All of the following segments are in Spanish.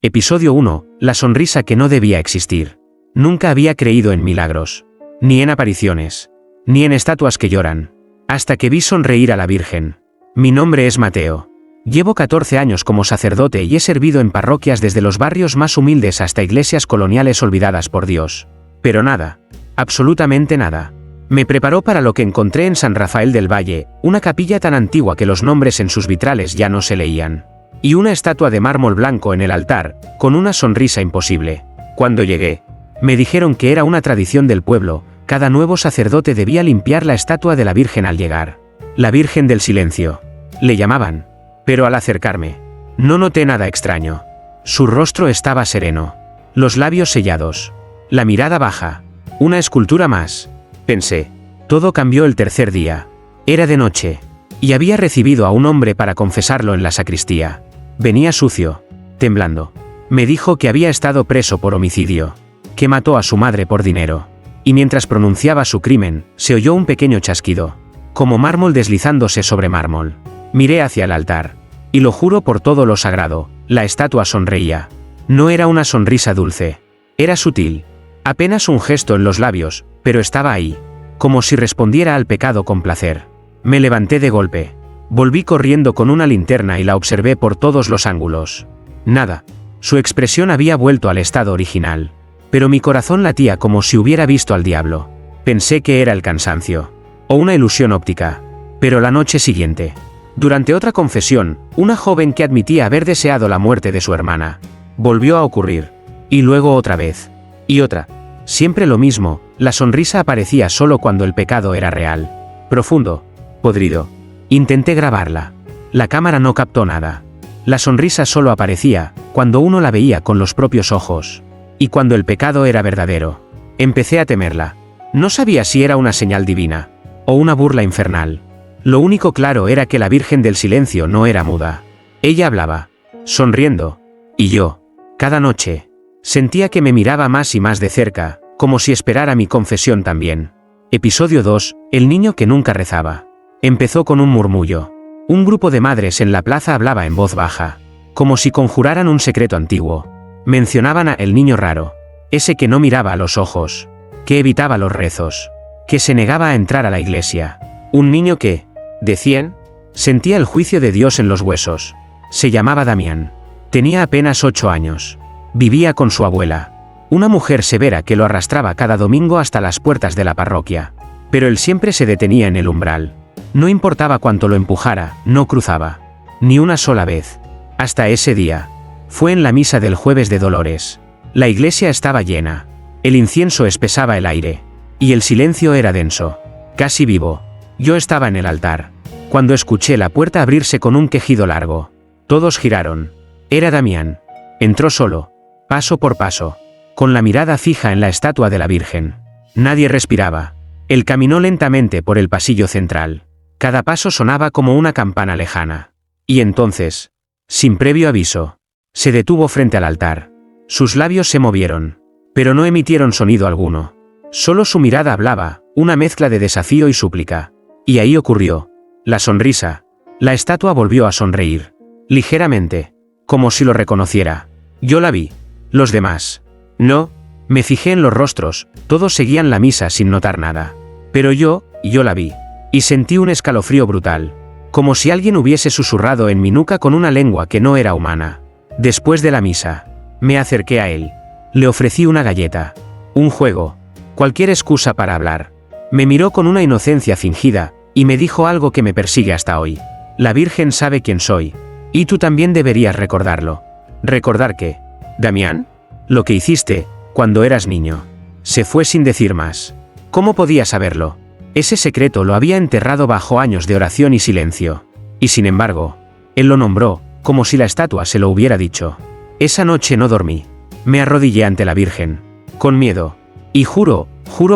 Episodio 1. La sonrisa que no debía existir. Nunca había creído en milagros, ni en apariciones, ni en estatuas que lloran, hasta que vi sonreír a la Virgen. Mi nombre es Mateo. Llevo 14 años como sacerdote y he servido en parroquias desde los barrios más humildes hasta iglesias coloniales olvidadas por Dios. Pero nada, absolutamente nada, me preparó para lo que encontré en San Rafael del Valle, una capilla tan antigua que los nombres en sus vitrales ya no se leían. Y una estatua de mármol blanco en el altar, con una sonrisa imposible. Cuando llegué, me dijeron que era una tradición del pueblo, cada nuevo sacerdote debía limpiar la estatua de la Virgen al llegar. La Virgen del Silencio, le llamaban. Pero al acercarme, no noté nada extraño. Su rostro estaba sereno, los labios sellados, la mirada baja. Una escultura más, pensé. Todo cambió el tercer día. Era de noche, y había recibido a un hombre para confesarlo en la sacristía. Venía sucio, temblando. Me dijo que había estado preso por homicidio, que mató a su madre por dinero. Y mientras pronunciaba su crimen, se oyó un pequeño chasquido, como mármol deslizándose sobre mármol. Miré hacia el altar, y lo juro por todo lo sagrado, la estatua sonreía. No era una sonrisa dulce, era sutil, apenas un gesto en los labios, pero estaba ahí, como si respondiera al pecado con placer. Me levanté de golpe. Volví corriendo con una linterna y la observé por todos los ángulos. Nada. Su expresión había vuelto al estado original. Pero mi corazón latía como si hubiera visto al diablo. Pensé que era el cansancio, o una ilusión óptica. Pero la noche siguiente, durante otra confesión, una joven que admitía haber deseado la muerte de su hermana, volvió a ocurrir. Y luego otra vez. Y otra. Siempre lo mismo, la sonrisa aparecía solo cuando el pecado era real. Profundo. Podrido. Intenté grabarla. La cámara no captó nada. La sonrisa solo aparecía cuando uno la veía con los propios ojos. Y cuando el pecado era verdadero. Empecé a temerla. No sabía si era una señal divina, o una burla infernal. Lo único claro era que la Virgen del Silencio no era muda. Ella hablaba, sonriendo. Y yo, cada noche, sentía que me miraba más y más de cerca, como si esperara mi confesión también. Episodio 2. El niño que nunca rezaba. Empezó con un murmullo. Un grupo de madres en la plaza hablaba en voz baja, como si conjuraran un secreto antiguo. Mencionaban a el niño raro, ese que no miraba a los ojos, que evitaba los rezos, que se negaba a entrar a la iglesia. Un niño que, decían, sentía el juicio de Dios en los huesos. Se llamaba Damián. Tenía apenas 8 años. Vivía con su abuela, una mujer severa que lo arrastraba cada domingo hasta las puertas de la parroquia. Pero él siempre se detenía en el umbral. No importaba cuánto lo empujara, no cruzaba. Ni una sola vez. Hasta ese día. Fue en la misa del Jueves de Dolores. La iglesia estaba llena. El incienso espesaba el aire. Y el silencio era denso. Casi vivo. Yo estaba en el altar, cuando escuché la puerta abrirse con un quejido largo. Todos giraron. Era Damián. Entró solo, paso por paso, con la mirada fija en la estatua de la Virgen. Nadie respiraba. Él caminó lentamente por el pasillo central. Cada paso sonaba como una campana lejana. Y entonces, sin previo aviso, se detuvo frente al altar. Sus labios se movieron, pero no emitieron sonido alguno. Solo su mirada hablaba, una mezcla de desafío y súplica. Y ahí ocurrió. La sonrisa. La estatua volvió a sonreír. Ligeramente. Como si lo reconociera. Yo la vi. Los demás. No. Me fijé en los rostros, todos seguían la misa sin notar nada. Pero yo la vi. Y sentí un escalofrío brutal. Como si alguien hubiese susurrado en mi nuca con una lengua que no era humana. Después de la misa, me acerqué a él. Le ofrecí una galleta. Un juego. Cualquier excusa para hablar. Me miró con una inocencia fingida, y me dijo algo que me persigue hasta hoy. La Virgen sabe quién soy. Y tú también deberías recordarlo. ¿Recordar qué? Damián. Lo que hiciste, cuando eras niño. Se fue sin decir más. ¿Cómo podía saberlo? Ese secreto lo había enterrado bajo años de oración y silencio. Y sin embargo, él lo nombró, como si la estatua se lo hubiera dicho. Esa noche no dormí. Me arrodillé ante la Virgen, con miedo. Y juro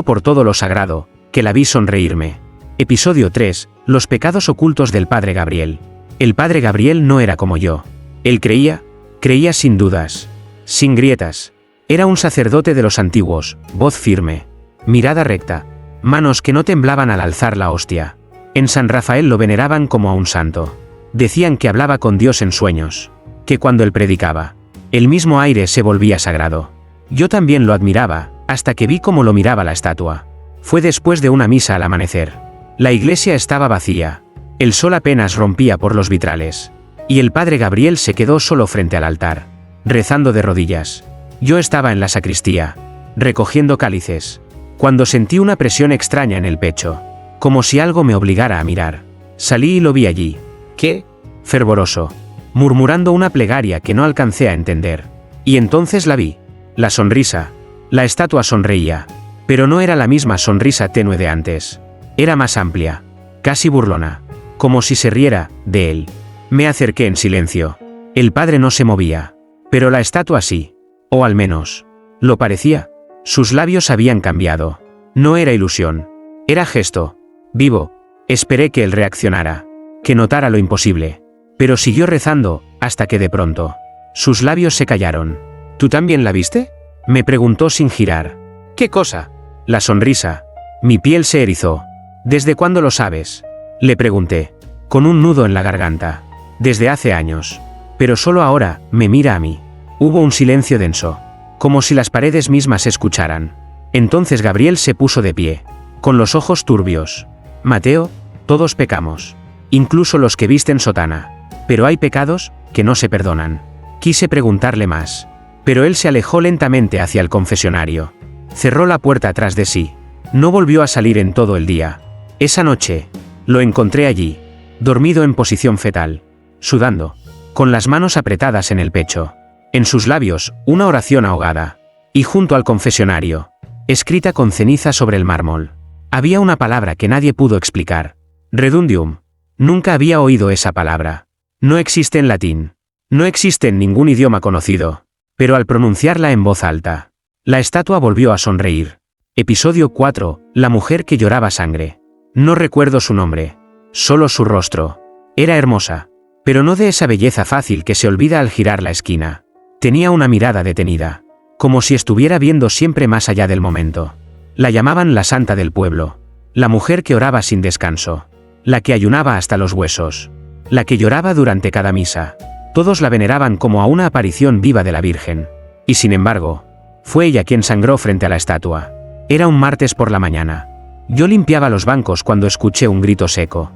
por todo lo sagrado, que la vi sonreírme. Episodio 3. Los pecados ocultos del Padre Gabriel. El Padre Gabriel no era como yo. Él creía sin dudas, sin grietas. Era un sacerdote de los antiguos, voz firme, mirada recta, manos que no temblaban al alzar la hostia. En San Rafael lo veneraban como a un santo. Decían que hablaba con Dios en sueños, que cuando él predicaba, El mismo aire se volvía sagrado. Yo también lo admiraba, hasta que vi cómo lo miraba la estatua. Fue después de una misa al amanecer. La iglesia estaba vacía. El sol apenas rompía por los vitrales. Y el padre Gabriel se quedó solo frente al altar, rezando de rodillas. Yo estaba en la sacristía, recogiendo cálices, cuando sentí una presión extraña en el pecho, como si algo me obligara a mirar. Salí y lo vi allí. ¿Qué? Fervoroso, murmurando una plegaria que no alcancé a entender. Y entonces la vi. La sonrisa. La estatua sonreía, pero no era la misma sonrisa tenue de antes. Era más amplia, casi burlona, como si se riera de él. Me acerqué en silencio. El padre no se movía, pero la estatua sí, o al menos, lo parecía. Sus labios habían cambiado. No era ilusión, era gesto, vivo. Esperé que él reaccionara, que notara lo imposible, pero siguió rezando, hasta que de pronto, sus labios se callaron. ¿Tú también la viste?, me preguntó sin girar. ¿Qué cosa? La sonrisa. Mi piel se erizó. ¿Desde cuándo lo sabes?, le pregunté, con un nudo en la garganta. Desde hace años. Pero solo ahora, me mira a mí. Hubo un silencio denso, como si las paredes mismas escucharan. Entonces Gabriel se puso de pie, con los ojos turbios. Mateo, todos pecamos. Incluso los que visten sotana. Pero hay pecados que no se perdonan. Quise preguntarle más, pero él se alejó lentamente hacia el confesionario. Cerró la puerta tras de sí. No volvió a salir en todo el día. Esa noche, lo encontré allí, dormido en posición fetal, sudando, con las manos apretadas en el pecho. En sus labios, una oración ahogada. Y junto al confesionario, escrita con ceniza sobre el mármol, había una palabra que nadie pudo explicar. Redundium. Nunca había oído esa palabra. No existe en latín. No existe en ningún idioma conocido. Pero al pronunciarla en voz alta, la estatua volvió a sonreír. Episodio 4. La mujer que lloraba sangre. No recuerdo su nombre. Solo su rostro. Era hermosa. Pero no de esa belleza fácil que se olvida al girar la esquina. Tenía una mirada detenida, como si estuviera viendo siempre más allá del momento. La llamaban la santa del pueblo. La mujer que oraba sin descanso. La que ayunaba hasta los huesos. La que lloraba durante cada misa. Todos la veneraban como a una aparición viva de la Virgen. Y sin embargo, fue ella quien sangró frente a la estatua. Era un martes por la mañana. Yo limpiaba los bancos cuando escuché un grito seco.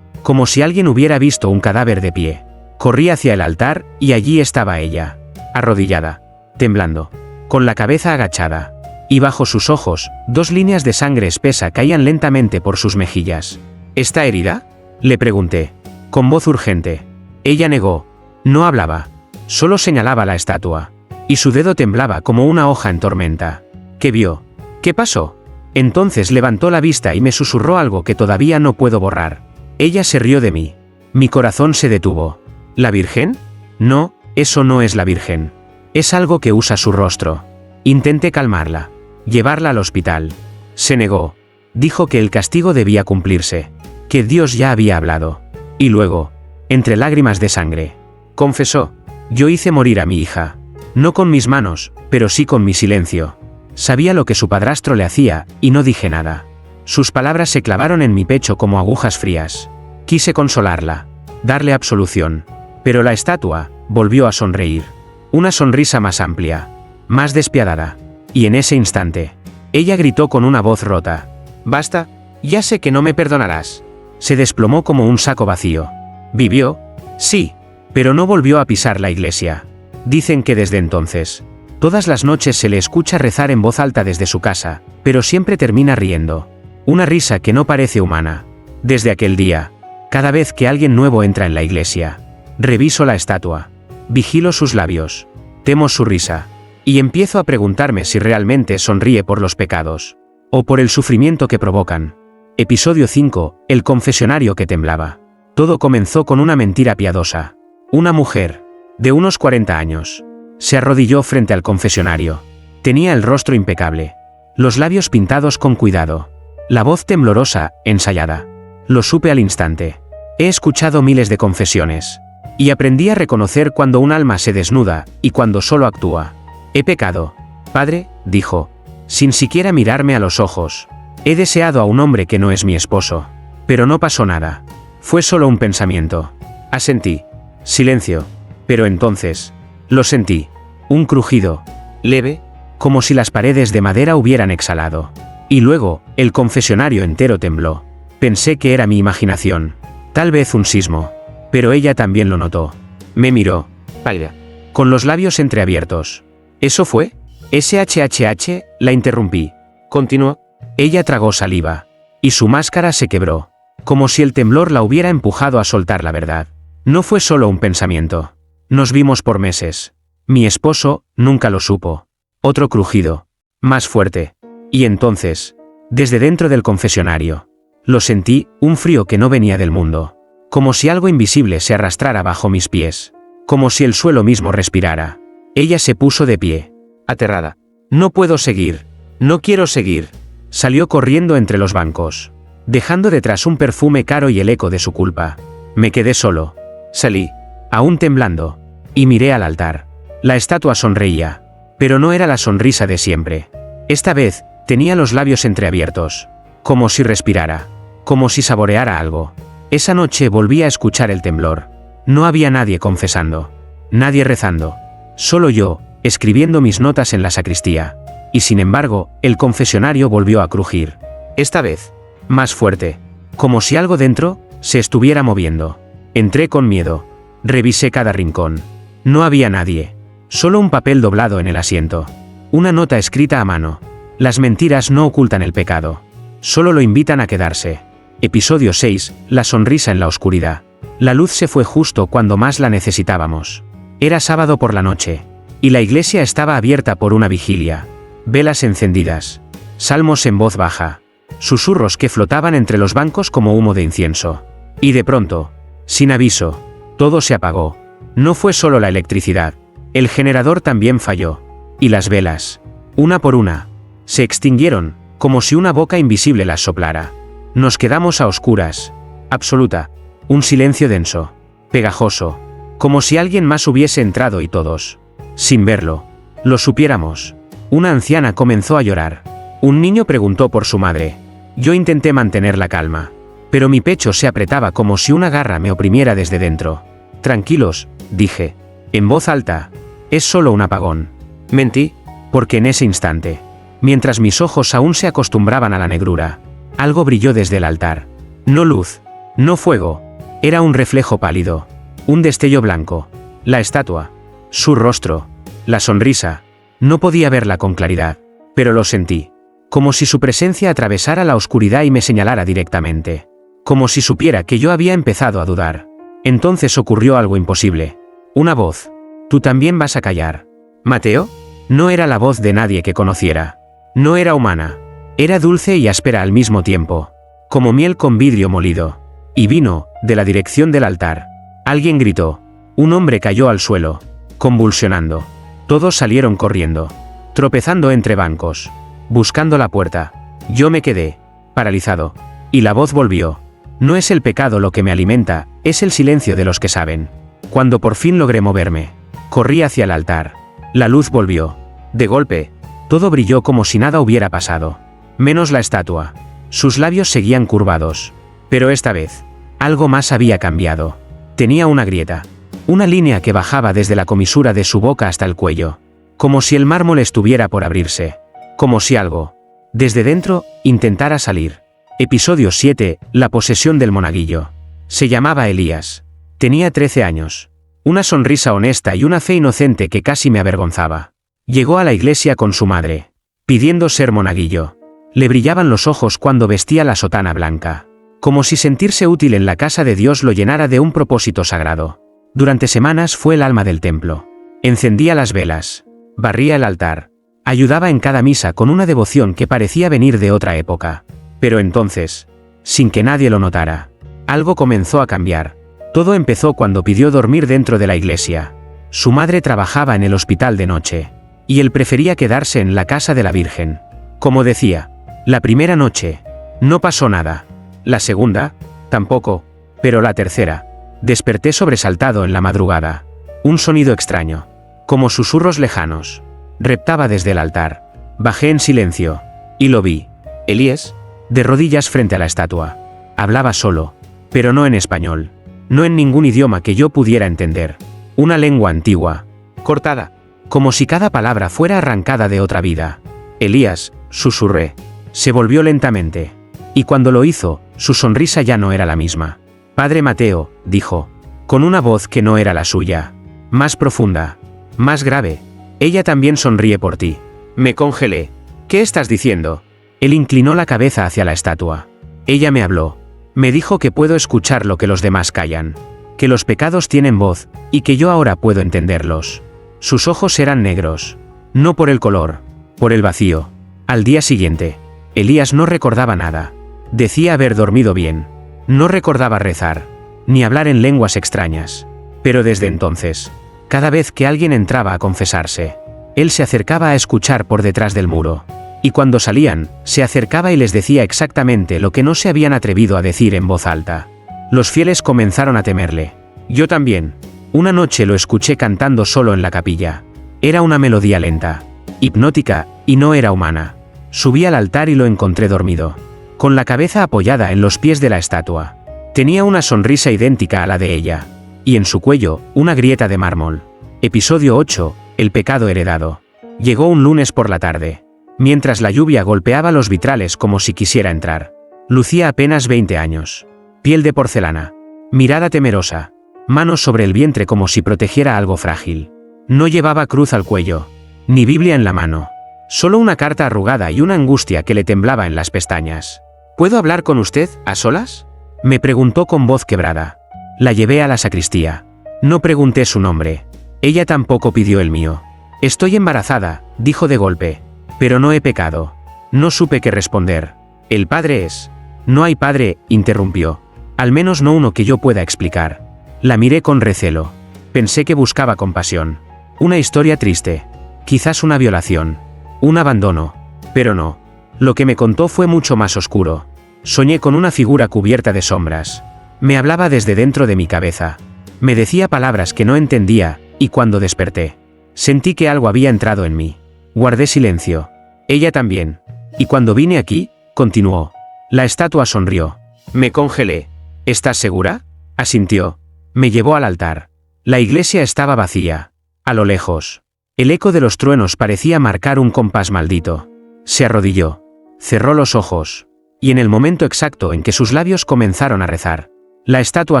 Como si alguien hubiera visto un cadáver de pie. Corrí hacia el altar, y allí estaba ella, arrodillada, temblando, con la cabeza agachada. Y bajo sus ojos, 2 líneas de sangre espesa caían lentamente por sus mejillas. ¿Está herida?, le pregunté, con voz urgente. Ella negó. No hablaba. Solo señalaba la estatua. Y su dedo temblaba como una hoja en tormenta. ¿Qué vio? ¿Qué pasó? Entonces levantó la vista y me susurró algo que todavía no puedo borrar. Ella se rió de mí. Mi corazón se detuvo. ¿La Virgen? No, eso no es la Virgen. Es algo que usa su rostro. Intenté calmarla. Llevarla al hospital. Se negó. Dijo que el castigo debía cumplirse. Que Dios ya había hablado. Y luego, entre lágrimas de sangre, confesó: yo hice morir a mi hija. No con mis manos, pero sí con mi silencio. Sabía lo que su padrastro le hacía, y no dije nada. Sus palabras se clavaron en mi pecho como agujas frías. Quise consolarla, darle absolución. Pero la estatua volvió a sonreír. Una sonrisa más amplia, más despiadada. Y en ese instante, ella gritó con una voz rota: «Basta, ya sé que no me perdonarás». Se desplomó como un saco vacío. ¿Vivió? Sí, pero no volvió a pisar la iglesia. Dicen que desde entonces, todas las noches se le escucha rezar en voz alta desde su casa, pero siempre termina riendo. Una risa que no parece humana. Desde aquel día, cada vez que alguien nuevo entra en la iglesia, reviso la estatua, vigilo sus labios, temo su risa, y empiezo a preguntarme si realmente sonríe por los pecados, o por el sufrimiento que provocan. Episodio 5. El confesionario que temblaba. Todo comenzó con una mentira piadosa. Una mujer, de unos 40 años, se arrodilló frente al confesionario. Tenía el rostro impecable, los labios pintados con cuidado, la voz temblorosa, ensayada. Lo supe al instante. He escuchado miles de confesiones, y aprendí a reconocer cuando un alma se desnuda, y cuando solo actúa. He pecado, padre, dijo, sin siquiera mirarme a los ojos. He deseado a un hombre que no es mi esposo. Pero no pasó nada. Fue solo un pensamiento. Asentí. Silencio. Pero entonces, Lo sentí. Un crujido. Leve. Como si las paredes de madera hubieran exhalado. Y luego, el confesionario entero tembló. Pensé que era mi imaginación. Tal vez un sismo. Pero ella también lo notó. Me miró. Pálida. Con los labios entreabiertos. ¿Eso fue? SHHH, la interrumpí. Continuó. Ella tragó saliva. Y su máscara se quebró. Como si el temblor la hubiera empujado a soltar la verdad. No fue solo un pensamiento. Nos vimos por meses. Mi esposo nunca lo supo. Otro crujido. Más fuerte. Y entonces, desde dentro del confesionario, lo sentí, un frío que no venía del mundo. Como si algo invisible se arrastrara bajo mis pies. Como si el suelo mismo respirara. Ella se puso de pie. Aterrada. No puedo seguir. No quiero seguir. Salió corriendo entre los bancos, dejando detrás un perfume caro y el eco de su culpa. Me quedé solo. Salí, aún temblando, y miré al altar. La estatua sonreía, pero no era la sonrisa de siempre. Esta vez, tenía los labios entreabiertos, como si respirara, como si saboreara algo. Esa noche volví a escuchar el temblor. No había nadie confesando, nadie rezando, solo yo, escribiendo mis notas en la sacristía. Y sin embargo, el confesionario volvió a crujir. Esta vez, más fuerte, como si algo dentro se estuviera moviendo. Entré con miedo. Revisé cada rincón. No había nadie. Solo un papel doblado en el asiento. Una nota escrita a mano. Las mentiras no ocultan el pecado. Solo lo invitan a quedarse. Episodio 6, la sonrisa en la oscuridad. La luz se fue justo cuando más la necesitábamos. Era sábado por la noche. Y la iglesia estaba abierta por una vigilia. Velas encendidas. Salmos en voz baja. Susurros que flotaban entre los bancos como humo de incienso. Y de pronto, sin aviso, todo se apagó. No fue solo la electricidad. El generador también falló. Y las velas, una por una, se extinguieron, como si una boca invisible las soplara. Nos quedamos a oscuras. Absoluta. Un silencio denso. Pegajoso. Como si alguien más hubiese entrado y todos, sin verlo, lo supiéramos. Una anciana comenzó a llorar. Un niño preguntó por su madre. Yo intenté mantener la calma. Pero mi pecho se apretaba como si una garra me oprimiera desde dentro. Tranquilos, dije, en voz alta. Es solo un apagón. Mentí, porque en ese instante, mientras mis ojos aún se acostumbraban a la negrura, algo brilló desde el altar. No luz, no fuego. Era un reflejo pálido. Un destello blanco. La estatua. Su rostro. La sonrisa. No podía verla con claridad, pero lo sentí. Como si su presencia atravesara la oscuridad y me señalara directamente. Como si supiera que yo había empezado a dudar. Entonces ocurrió algo imposible. Una voz. Tú también vas a callar. ¿Mateo? No era la voz de nadie que conociera. No era humana. Era dulce y áspera al mismo tiempo. Como miel con vidrio molido. Y vino, de la dirección del altar. Alguien gritó. Un hombre cayó al suelo, convulsionando. Todos salieron corriendo, tropezando entre bancos, buscando la puerta. Yo me quedé, paralizado. Y la voz volvió. No es el pecado lo que me alimenta, es el silencio de los que saben. Cuando por fin logré moverme, corrí hacia el altar. La luz volvió. De golpe, todo brilló como si nada hubiera pasado. Menos la estatua. Sus labios seguían curvados. Pero esta vez, algo más había cambiado. Tenía una grieta. Una línea que bajaba desde la comisura de su boca hasta el cuello. Como si el mármol estuviera por abrirse. Como si algo, desde dentro, intentara salir. Episodio 7, la posesión del monaguillo. Se llamaba Elías. Tenía 13 años. Una sonrisa honesta y una fe inocente que casi me avergonzaba. Llegó a la iglesia con su madre, pidiendo ser monaguillo. Le brillaban los ojos cuando vestía la sotana blanca. Como si sentirse útil en la casa de Dios lo llenara de un propósito sagrado. Durante semanas fue el alma del templo. Encendía las velas, barría el altar, ayudaba en cada misa con una devoción que parecía venir de otra época. Pero entonces, sin que nadie lo notara, algo comenzó a cambiar. Todo empezó cuando pidió dormir dentro de la iglesia. Su madre trabajaba en el hospital de noche, y él prefería quedarse en la casa de la Virgen. Como decía, la primera noche, no pasó nada. La segunda, tampoco, pero la tercera, desperté sobresaltado en la madrugada. Un sonido extraño, como susurros lejanos, reptaba desde el altar. Bajé en silencio, y lo vi. Elías, de rodillas frente a la estatua. Hablaba solo, pero no en español, no en ningún idioma que yo pudiera entender. Una lengua antigua, cortada, como si cada palabra fuera arrancada de otra vida. Elías, susurré. Se volvió lentamente. Y cuando lo hizo, su sonrisa ya no era la misma. Padre Mateo, dijo, con una voz que no era la suya. Más profunda. Más grave. Ella también sonríe por ti. Me congelé. ¿Qué estás diciendo? Él inclinó la cabeza hacia la estatua. Ella me habló. Me dijo que puedo escuchar lo que los demás callan. Que los pecados tienen voz, y que yo ahora puedo entenderlos. Sus ojos eran negros. No por el color, por el vacío. Al día siguiente, Elías no recordaba nada. Decía haber dormido bien. No recordaba rezar, ni hablar en lenguas extrañas. Pero desde entonces, cada vez que alguien entraba a confesarse, él se acercaba a escuchar por detrás del muro. Y cuando salían, se acercaba y les decía exactamente lo que no se habían atrevido a decir en voz alta. Los fieles comenzaron a temerle. Yo también. Una noche lo escuché cantando solo en la capilla. Era una melodía lenta, hipnótica, y no era humana. Subí al altar y lo encontré dormido, con la cabeza apoyada en los pies de la estatua. Tenía una sonrisa idéntica a la de ella, y en su cuello, una grieta de mármol. Episodio 8, el pecado heredado. Llegó un lunes por la tarde, mientras la lluvia golpeaba los vitrales como si quisiera entrar. Lucía apenas 20 años. Piel de porcelana. Mirada temerosa. Manos sobre el vientre como si protegiera algo frágil. No llevaba cruz al cuello, ni Biblia en la mano. Solo una carta arrugada y una angustia que le temblaba en las pestañas. ¿Puedo hablar con usted, a solas? Me preguntó con voz quebrada. La llevé a la sacristía. No pregunté su nombre. Ella tampoco pidió el mío. Estoy embarazada, dijo de golpe. Pero no he pecado. No supe qué responder. El padre es. No hay padre, interrumpió. Al menos no uno que yo pueda explicar. La miré con recelo. Pensé que buscaba compasión. Una historia triste. Quizás una violación. Un abandono. Pero no. Lo que me contó fue mucho más oscuro. Soñé con una figura cubierta de sombras. Me hablaba desde dentro de mi cabeza. Me decía palabras que no entendía, y cuando desperté, sentí que algo había entrado en mí. Guardé silencio. Ella también. Y cuando vine aquí, continuó. La estatua sonrió. Me congelé. ¿Estás segura? Asintió. Me llevó al altar. La iglesia estaba vacía. A lo lejos, el eco de los truenos parecía marcar un compás maldito. Se arrodilló. Cerró los ojos. Y en el momento exacto en que sus labios comenzaron a rezar, la estatua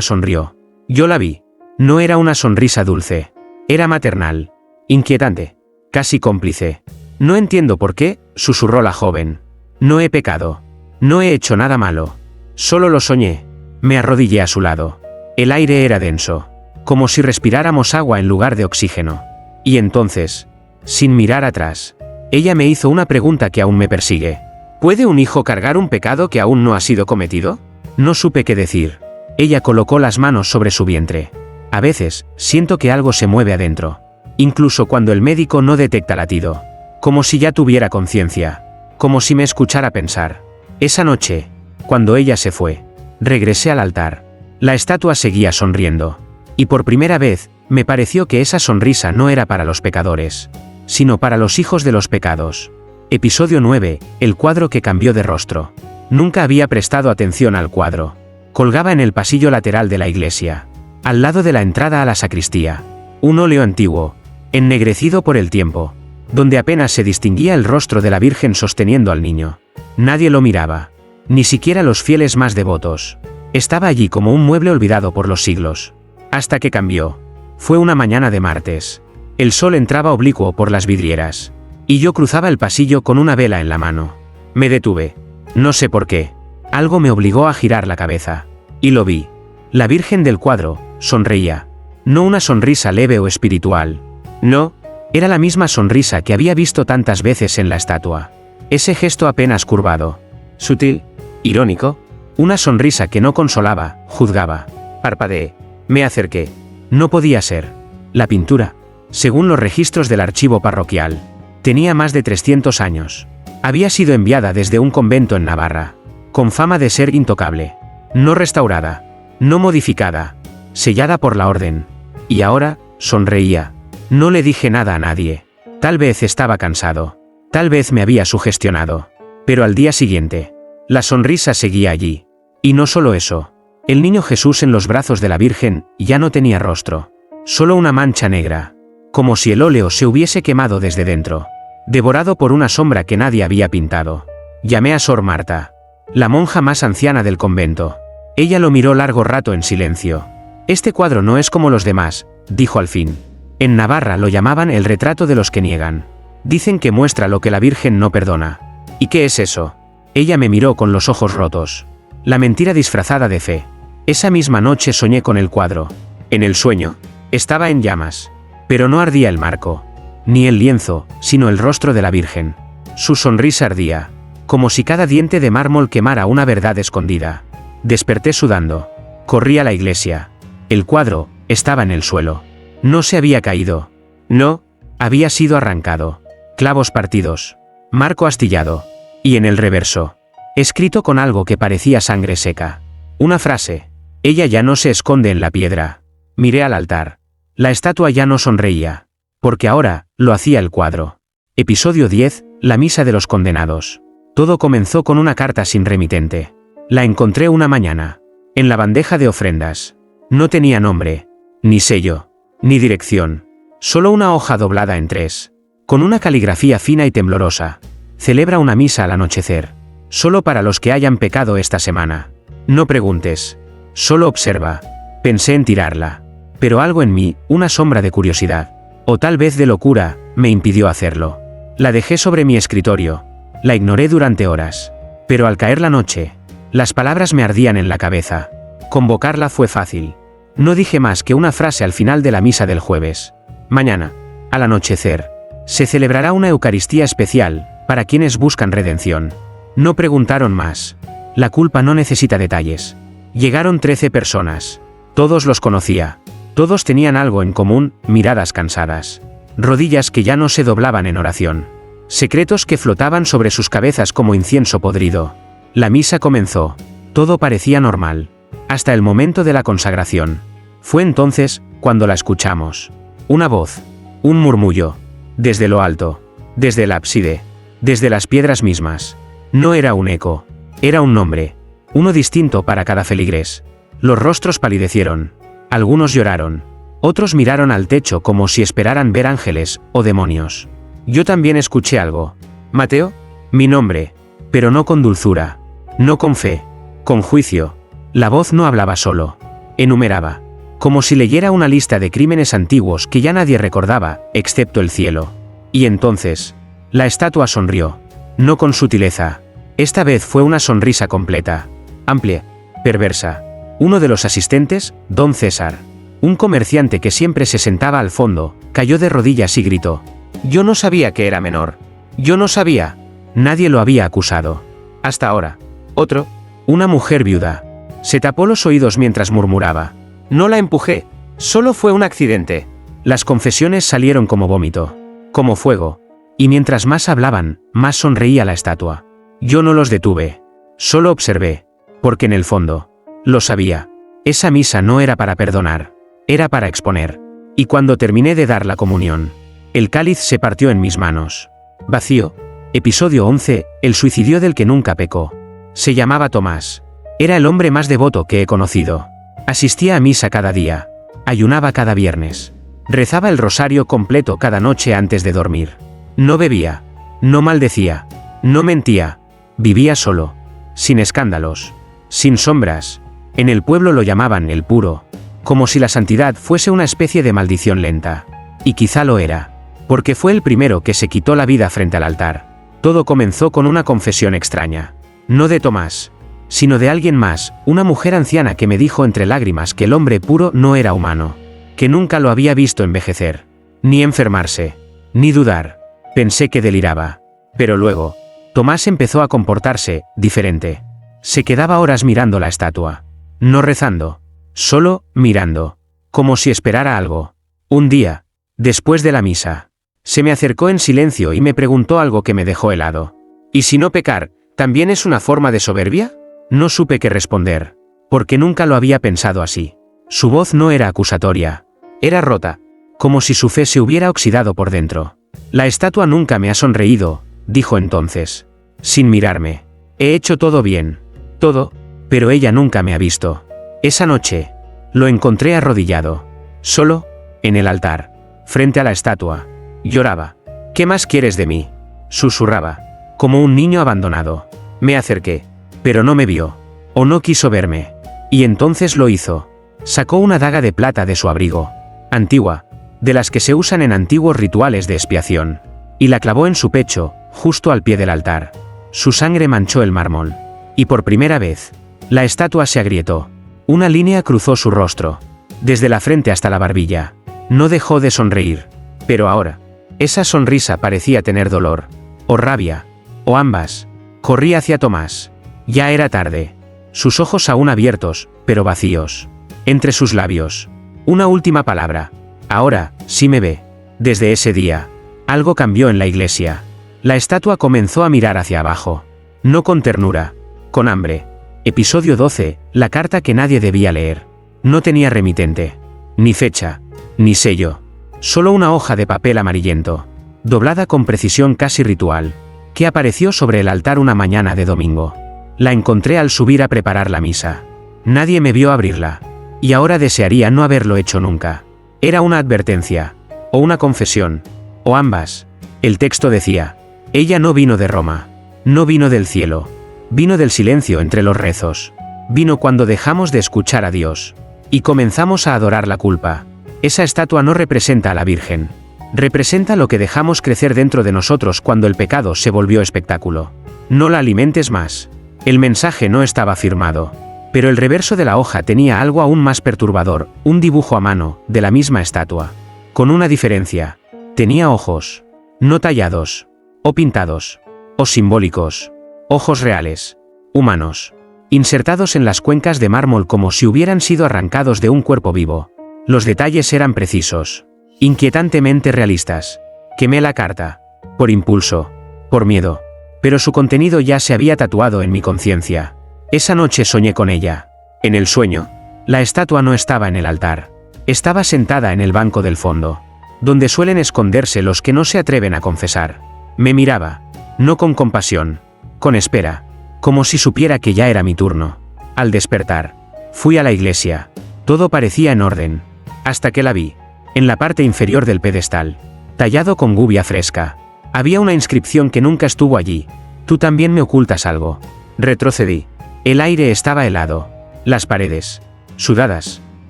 sonrió. Yo la vi. No era una sonrisa dulce. Era maternal. Inquietante. Casi cómplice. No entiendo por qué, susurró la joven. No he pecado. No he hecho nada malo. Solo lo soñé. Me arrodillé a su lado. El aire era denso, como si respiráramos agua en lugar de oxígeno. Y entonces, sin mirar atrás, ella me hizo una pregunta que aún me persigue. ¿Puede un hijo cargar un pecado que aún no ha sido cometido? No supe qué decir. Ella colocó las manos sobre su vientre. A veces, siento que algo se mueve adentro. Incluso cuando el médico no detecta latido. Como si ya tuviera conciencia. Como si me escuchara pensar. Esa noche, cuando ella se fue, regresé al altar. La estatua seguía sonriendo. Y por primera vez, me pareció que esa sonrisa no era para los pecadores, sino para los hijos de los pecados. Episodio 9, el cuadro que cambió de rostro. Nunca había prestado atención al cuadro. Colgaba en el pasillo lateral de la iglesia, al lado de la entrada a la sacristía. Un óleo antiguo, ennegrecido por el tiempo, donde apenas se distinguía el rostro de la Virgen sosteniendo al niño. Nadie lo miraba, ni siquiera los fieles más devotos. Estaba allí como un mueble olvidado por los siglos. Hasta que cambió. Fue una mañana de martes. El sol entraba oblicuo por las vidrieras. Y yo cruzaba el pasillo con una vela en la mano. Me detuve. No sé por qué. Algo me obligó a girar la cabeza. Y lo vi. La Virgen del cuadro sonreía. No una sonrisa leve o espiritual. No, era la misma sonrisa que había visto tantas veces en la estatua. Ese gesto apenas curvado. Sutil, irónico. Una sonrisa que no consolaba, juzgaba. Parpadeé. Me acerqué. No podía ser. La pintura, según los registros del archivo parroquial, tenía más de 300 años. Había sido enviada desde un convento en Navarra, con fama de ser intocable. No restaurada, no modificada, sellada por la orden. Y ahora, sonreía. No le dije nada a nadie. Tal vez estaba cansado. Tal vez me había sugestionado. Pero al día siguiente, la sonrisa seguía allí. Y no solo eso. El niño Jesús en los brazos de la Virgen ya no tenía rostro. Solo una mancha negra. como si el óleo se hubiese quemado desde dentro, devorado por una sombra que nadie había pintado. Llamé a Sor Marta, la monja más anciana del convento. Ella lo miró largo rato en silencio. Este cuadro no es como los demás, dijo al fin. En Navarra lo llamaban el retrato de los que niegan. Dicen que muestra lo que la Virgen no perdona. ¿Y qué es eso? Ella me miró con los ojos rotos. La mentira disfrazada de fe. Esa misma noche soñé con el cuadro. En el sueño, estaba en llamas. Pero no ardía el marco, ni el lienzo, sino el rostro de la Virgen. Su sonrisa ardía, como si cada diente de mármol quemara una verdad escondida. Desperté sudando. Corrí a la iglesia. El cuadro estaba en el suelo. No se había caído. No, había sido arrancado. Clavos partidos. Marco astillado. Y en el reverso, escrito con algo que parecía sangre seca. Una frase. Ella ya no se esconde en la piedra. Miré al altar. La estatua ya no sonreía. Porque ahora, lo hacía el cuadro. Episodio 10, la misa de los condenados. Todo comenzó con una carta sin remitente. La encontré una mañana. En la bandeja de ofrendas. No tenía nombre, ni sello, ni dirección. Solo una hoja doblada en 3. Con una caligrafía fina y temblorosa. Celebra una misa al anochecer. Solo para los que hayan pecado esta semana. No preguntes. Solo observa. Pensé en tirarla. Pero algo en mí, una sombra de curiosidad, o tal vez de locura, me impidió hacerlo. La dejé sobre mi escritorio. La ignoré durante horas. Pero al caer la noche, las palabras me ardían en la cabeza. Convocarla fue fácil. No dije más que una frase al final de la misa del jueves. Mañana, al anochecer, se celebrará una Eucaristía especial, para quienes buscan redención. No preguntaron más. La culpa no necesita detalles. Llegaron 13 personas. Todos los conocía. Todos tenían algo en común, miradas cansadas. Rodillas que ya no se doblaban en oración. Secretos que flotaban sobre sus cabezas como incienso podrido. La misa comenzó. Todo parecía normal. Hasta el momento de la consagración. Fue entonces, cuando la escuchamos. Una voz. Un murmullo. Desde lo alto. Desde el ábside. Desde las piedras mismas. No era un eco. Era un nombre. Uno distinto para cada feligrés. Los rostros palidecieron. Algunos lloraron. Otros miraron al techo como si esperaran ver ángeles o demonios. Yo también escuché algo. Mateo, mi nombre. Pero no con dulzura. No con fe. Con juicio. La voz no hablaba solo. Enumeraba. Como si leyera una lista de crímenes antiguos que ya nadie recordaba, excepto el cielo. Y entonces, la estatua sonrió. No con sutileza. Esta vez fue una sonrisa completa. Amplia. Perversa. Uno de los asistentes, don César, un comerciante que siempre se sentaba al fondo, cayó de rodillas y gritó. Yo no sabía que era menor. Yo no sabía. Nadie lo había acusado. Hasta ahora. Otro, una mujer viuda, se tapó los oídos mientras murmuraba. No la empujé. Solo fue un accidente. Las confesiones salieron como vómito. Como fuego. Y mientras más hablaban, más sonreía la estatua. Yo no los detuve. Solo observé. Porque en el fondo, lo sabía. Esa misa no era para perdonar. Era para exponer. Y cuando terminé de dar la comunión, el cáliz se partió en mis manos. Vacío. Episodio 11, el suicidio del que nunca pecó. Se llamaba Tomás. Era el hombre más devoto que he conocido. Asistía a misa cada día. Ayunaba cada viernes. Rezaba el rosario completo cada noche antes de dormir. No bebía. No maldecía. No mentía. Vivía solo. Sin escándalos. Sin sombras. En el pueblo lo llamaban el puro. Como si la santidad fuese una especie de maldición lenta. Y quizá lo era. Porque fue el primero que se quitó la vida frente al altar. Todo comenzó con una confesión extraña. No de Tomás, sino de alguien más, una mujer anciana que me dijo entre lágrimas que el hombre puro no era humano. Que nunca lo había visto envejecer. Ni enfermarse. Ni dudar. Pensé que deliraba. Pero luego, Tomás empezó a comportarse diferente. Se quedaba horas mirando la estatua. No rezando. Solo mirando. Como si esperara algo. Un día, después de la misa, se me acercó en silencio y me preguntó algo que me dejó helado. ¿Y si no pecar, también es una forma de soberbia? No supe qué responder. Porque nunca lo había pensado así. Su voz no era acusatoria. Era rota. Como si su fe se hubiera oxidado por dentro. La estatua nunca me ha sonreído, dijo entonces. Sin mirarme. He hecho todo bien. Todo, pero ella nunca me ha visto. Esa noche, lo encontré arrodillado. Solo, en el altar. frente a la estatua. Lloraba. ¿Qué más quieres de mí?, susurraba, como un niño abandonado. Me acerqué, pero no me vio, o no quiso verme. Y entonces lo hizo. Sacó una daga de plata de su abrigo, antigua, de las que se usan en antiguos rituales de expiación, y la clavó en su pecho, justo al pie del altar. Su sangre manchó el mármol, y por primera vez, la estatua se agrietó. Una línea cruzó su rostro, desde la frente hasta la barbilla. No dejó de sonreír, pero ahora, esa sonrisa parecía tener dolor, o rabia, o ambas. Corrí hacia Tomás. Ya era tarde. Sus ojos aún abiertos, pero vacíos. Entre sus labios, una última palabra. Ahora, sí me ve. Desde ese día, algo cambió en la iglesia. La estatua comenzó a mirar hacia abajo. No con ternura, con hambre. Episodio 12, la carta que nadie debía leer. No tenía remitente, ni fecha, ni sello. Solo una hoja de papel amarillento, doblada con precisión casi ritual, que apareció sobre el altar una mañana de domingo. La encontré al subir a preparar la misa. Nadie me vio abrirla, y ahora desearía no haberlo hecho nunca. Era una advertencia, o una confesión, o ambas. El texto decía: ella no vino de Roma, no vino del cielo, vino del silencio entre los rezos, vino cuando dejamos de escuchar a Dios, y comenzamos a adorar la culpa. Esa estatua no representa a la Virgen, representa lo que dejamos crecer dentro de nosotros cuando el pecado se volvió espectáculo. No la alimentes más. El mensaje no estaba firmado, pero el reverso de la hoja tenía algo aún más perturbador, un dibujo a mano, de la misma estatua. Con una diferencia. Tenía ojos. No tallados, o pintados, o simbólicos. Ojos reales, humanos, insertados en las cuencas de mármol como si hubieran sido arrancados de un cuerpo vivo. Los detalles eran precisos, inquietantemente realistas. Quemé la carta, por impulso, por miedo, pero su contenido ya se había tatuado en mi conciencia. Esa noche soñé con ella. En el sueño, la estatua no estaba en el altar, estaba sentada en el banco del fondo, donde suelen esconderse los que no se atreven a confesar. Me miraba, no con compasión, con espera, como si supiera que ya era mi turno. Al despertar, fui a la iglesia. Todo parecía en orden, hasta que la vi. En la parte inferior del pedestal, tallado con gubia fresca, había una inscripción que nunca estuvo allí: tú también me ocultas algo. Retrocedí. El aire estaba helado, las paredes, sudadas,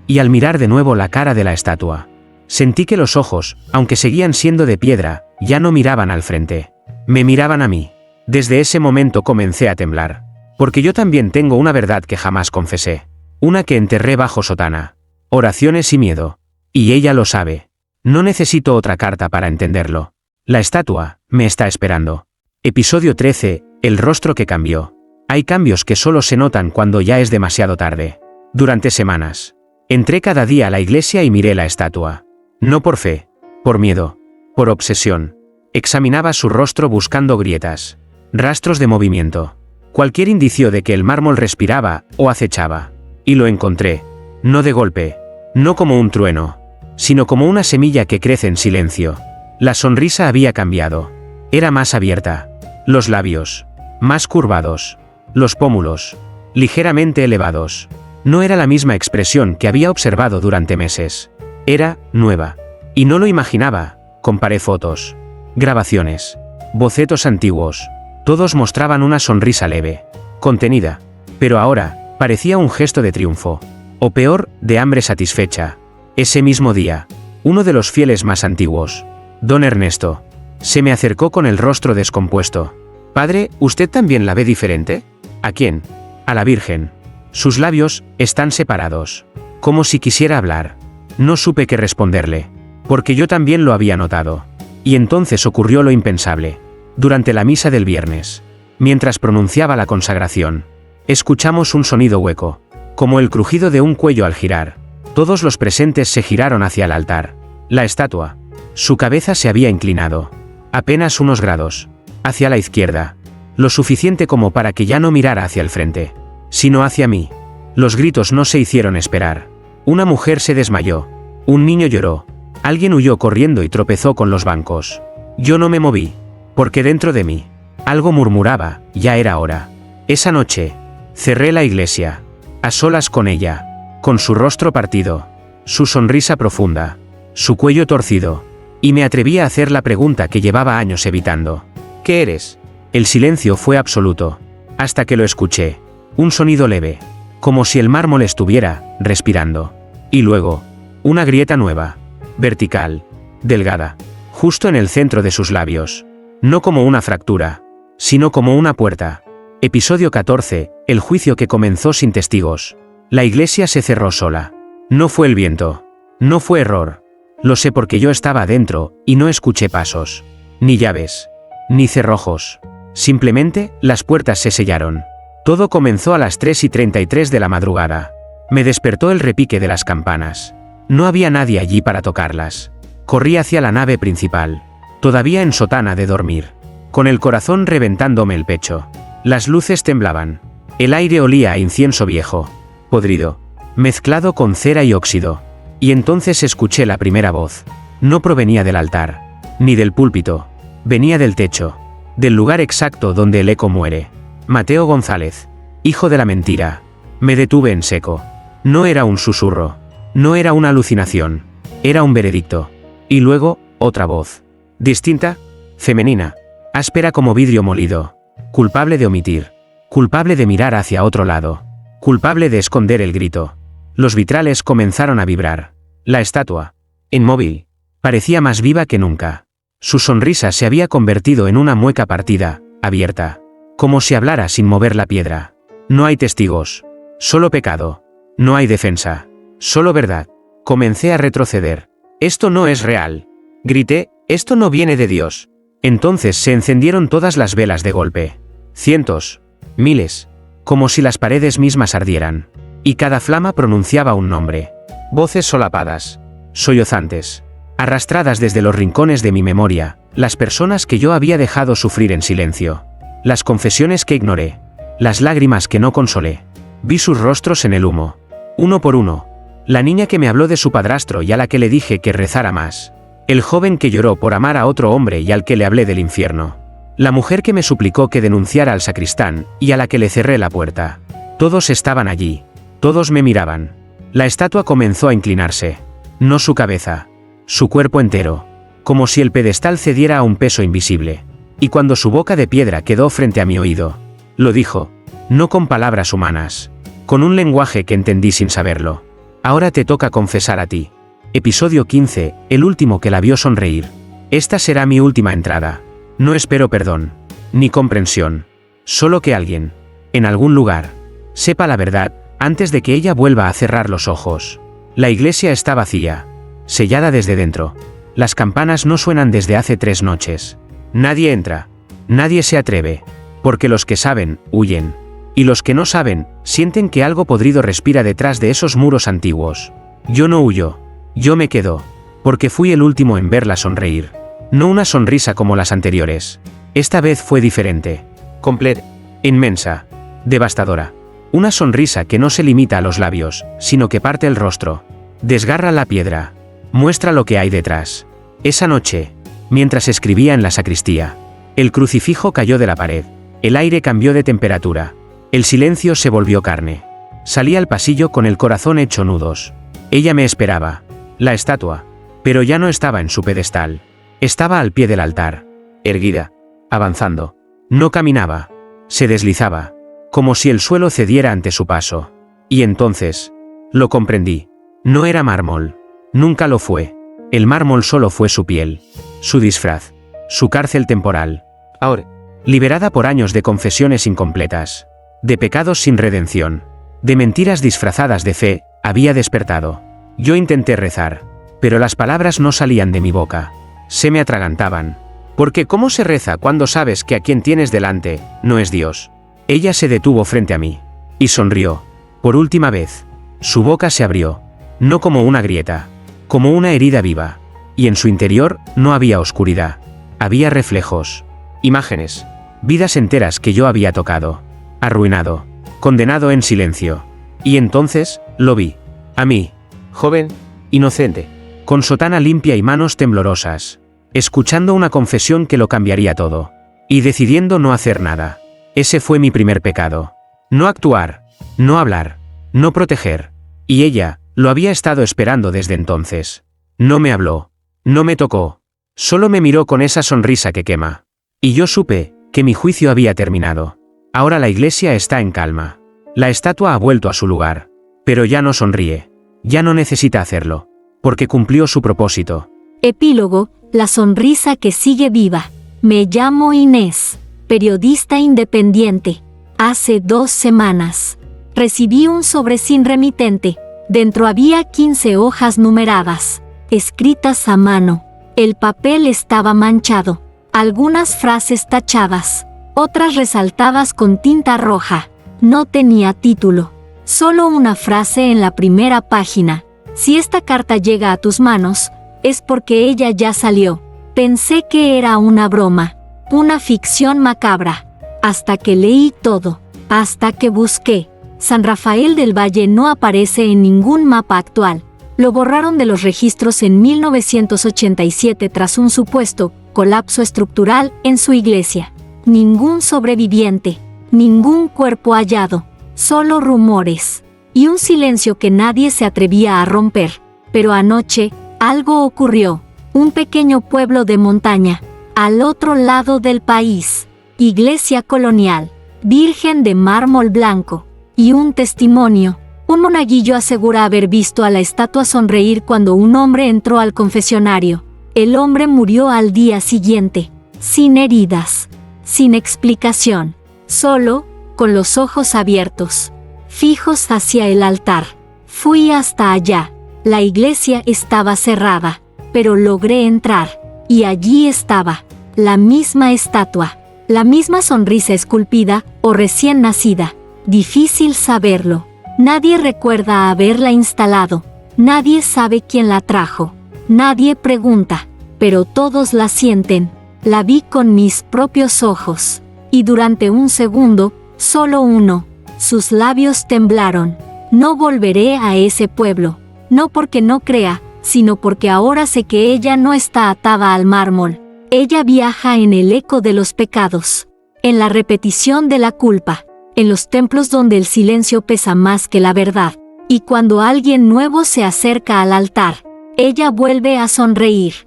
y al mirar de nuevo la cara de la estatua, sentí que los ojos, aunque seguían siendo de piedra, ya no miraban al frente. Me miraban a mí. Desde ese momento comencé a temblar, porque yo también tengo una verdad que jamás confesé, una que enterré bajo sotana, oraciones y miedo. Y ella lo sabe. No necesito otra carta para entenderlo. La estatua me está esperando. Episodio 13, el rostro que cambió. Hay cambios que solo se notan cuando ya es demasiado tarde. Durante semanas, entré cada día a la iglesia y miré la estatua. No por fe, por miedo, por obsesión. Examinaba su rostro buscando grietas, rastros de movimiento, cualquier indicio de que el mármol respiraba o acechaba. Y lo encontré. No de golpe, no como un trueno, sino como una semilla que crece en silencio. La sonrisa había cambiado. Era más abierta. Los labios, más curvados. Los pómulos, ligeramente elevados. No era la misma expresión que había observado durante meses. Era nueva. Y no lo imaginaba. Comparé fotos, grabaciones, bocetos antiguos. Todos mostraban una sonrisa leve, contenida. Pero ahora, parecía un gesto de triunfo. O peor, de hambre satisfecha. Ese mismo día, uno de los fieles más antiguos, don Ernesto, se me acercó con el rostro descompuesto. Padre, ¿usted también la ve diferente? ¿A quién? A la Virgen. Sus labios están separados, como si quisiera hablar. No supe qué responderle, porque yo también lo había notado. Y entonces ocurrió lo impensable. Durante la misa del viernes, mientras pronunciaba la consagración, escuchamos un sonido hueco, como el crujido de un cuello al girar. Todos los presentes se giraron hacia el altar. La estatua, su cabeza se había inclinado, apenas unos grados, hacia la izquierda, lo suficiente como para que ya no mirara hacia el frente, sino hacia mí. Los gritos no se hicieron esperar. Una mujer se desmayó, un niño lloró, alguien huyó corriendo y tropezó con los bancos. Yo no me moví, porque dentro de mí, algo murmuraba: ya era hora. Esa noche, cerré la iglesia, a solas con ella, con su rostro partido, su sonrisa profunda, su cuello torcido, Y me atreví a hacer la pregunta que llevaba años evitando. ¿Qué eres? El silencio fue absoluto. Hasta que lo escuché. Un sonido leve. Como si el mármol estuviera respirando. Y luego, una grieta nueva. Vertical. Delgada. Justo en el centro de sus labios. No como una fractura, sino como una puerta. Episodio 14. El juicio que comenzó sin testigos. La iglesia se cerró sola. No fue el viento. No fue error. Lo sé porque yo estaba adentro, y no escuché pasos. Ni llaves. Ni cerrojos. Simplemente, las puertas se sellaron. Todo comenzó a las 3:33 de la madrugada. Me despertó el repique de las campanas. No había nadie allí para tocarlas. Corrí hacia la nave principal. Todavía en sotana de dormir. Con el corazón reventándome el pecho. Las luces temblaban. El aire olía a incienso viejo. Podrido. Mezclado con cera y óxido. Y entonces escuché la primera voz. No provenía del altar. Ni del púlpito. Venía del techo. Del lugar exacto donde el eco muere. Mateo González. Hijo de la mentira. Me detuve en seco. No era un susurro. No era una alucinación. Era un veredicto. Y luego, otra voz. Distinta. Femenina. Áspera como vidrio molido. Culpable de omitir. Culpable de mirar hacia otro lado. Culpable de esconder el grito. Los vitrales comenzaron a vibrar. La estatua, inmóvil, parecía más viva que nunca. Su sonrisa se había convertido en una mueca partida, abierta. Como si hablara sin mover la piedra. No hay testigos. Solo pecado. No hay defensa. Solo verdad. Comencé a retroceder. Esto no es real. Grité, esto no viene de Dios. Entonces se encendieron todas las velas de golpe. Cientos. Miles. Como si las paredes mismas ardieran. Y cada flama pronunciaba un nombre. Voces solapadas. Sollozantes. Arrastradas desde los rincones de mi memoria, las personas que yo había dejado sufrir en silencio. Las confesiones que ignoré. Las lágrimas que no consolé. Vi sus rostros en el humo. Uno por uno. La niña que me habló de su padrastro y a la que le dije que rezara más. El joven que lloró por amar a otro hombre y al que le hablé del infierno. La mujer que me suplicó que denunciara al sacristán y a la que le cerré la puerta. Todos estaban allí. Todos me miraban. La estatua comenzó a inclinarse. No su cabeza. Su cuerpo entero. Como si el pedestal cediera a un peso invisible. Y cuando su boca de piedra quedó frente a mi oído. Lo dijo. No con palabras humanas. Con un lenguaje que entendí sin saberlo. Ahora te toca confesar a ti. Episodio 15. El último que la vio sonreír. Esta será mi última entrada. No espero perdón. Ni comprensión. Solo que alguien. En algún lugar. Sepa la verdad. Antes de que ella vuelva a cerrar los ojos. La iglesia está vacía. Sellada desde dentro. Las campanas no suenan desde hace 3 noches. Nadie entra. Nadie se atreve. Porque los que saben, huyen. Y los que no saben, sienten que algo podrido respira detrás de esos muros antiguos. Yo no huyo. Yo me quedo. Porque fui el último en verla sonreír. No una sonrisa como las anteriores. Esta vez fue diferente. Completa. Inmensa. Devastadora. Una sonrisa que no se limita a los labios, sino que parte el rostro. Desgarra la piedra. Muestra lo que hay detrás. Esa noche, mientras escribía en la sacristía, el crucifijo cayó de la pared. El aire cambió de temperatura. El silencio se volvió carne. Salí al pasillo con el corazón hecho nudos. Ella me esperaba. La estatua. Pero ya no estaba en su pedestal. Estaba al pie del altar. Erguida. Avanzando. No caminaba. Se deslizaba. Como si el suelo cediera ante su paso. Y entonces, lo comprendí. No era mármol. Nunca lo fue. El mármol solo fue su piel. Su disfraz. Su cárcel temporal. Ahora, liberada por años de confesiones incompletas. De pecados sin redención. De mentiras disfrazadas de fe, había despertado. Yo intenté rezar. Pero las palabras no salían de mi boca. Se me atragantaban. Porque ¿cómo se reza cuando sabes que a quien tienes delante, no es Dios? Ella se detuvo frente a mí. Y sonrió. Por última vez. Su boca se abrió. No como una grieta. Como una herida viva. Y en su interior, no había oscuridad. Había reflejos. Imágenes. Vidas enteras que yo había tocado. Arruinado. Condenado en silencio. Y entonces, lo vi. A mí. Joven. Inocente. Con sotana limpia y manos temblorosas. Escuchando una confesión que lo cambiaría todo. Y decidiendo no hacer nada. Ese fue mi primer pecado. No actuar. No hablar. No proteger. Y ella, lo había estado esperando desde entonces. No me habló. No me tocó. Solo me miró con esa sonrisa que quema. Y yo supe que mi juicio había terminado. Ahora la iglesia está en calma. La estatua ha vuelto a su lugar. Pero ya no sonríe. Ya no necesita hacerlo. Porque cumplió su propósito. Epílogo, la sonrisa que sigue viva. Me llamo Inés, periodista independiente. Hace 2 semanas recibí un sobre sin remitente. Dentro había 15 hojas numeradas, escritas a mano. El papel estaba manchado, algunas frases tachadas, otras resaltadas con tinta roja. No tenía título, solo una frase en la primera página. Si esta carta llega a tus manos, es porque ella ya salió. Pensé que era una broma, una ficción macabra, hasta que leí todo, hasta que busqué. San Rafael del Valle no aparece en ningún mapa actual. Lo borraron de los registros en 1987 tras un supuesto colapso estructural en su iglesia. Ningún sobreviviente, ningún cuerpo hallado, solo rumores y un silencio que nadie se atrevía a romper. Pero anoche, algo ocurrió. Un pequeño pueblo de montaña, al otro lado del país, iglesia colonial, virgen de mármol blanco, y un testimonio. Un monaguillo asegura haber visto a la estatua sonreír cuando un hombre entró al confesionario. El hombre murió al día siguiente, sin heridas, sin explicación, solo, con los ojos abiertos, fijos hacia el altar. Fui hasta allá. La iglesia estaba cerrada, pero logré entrar, y allí estaba, la misma estatua, la misma sonrisa esculpida o recién nacida. Difícil saberlo. Nadie recuerda haberla instalado, nadie sabe quién la trajo, nadie pregunta, pero todos la sienten. La vi con mis propios ojos, y durante un segundo, solo uno, sus labios temblaron. No volveré a ese pueblo, no porque no crea, sino porque ahora sé que ella no está atada al mármol. Ella viaja en el eco de los pecados, en la repetición de la culpa, en los templos donde el silencio pesa más que la verdad. Y cuando alguien nuevo se acerca al altar, ella vuelve a sonreír.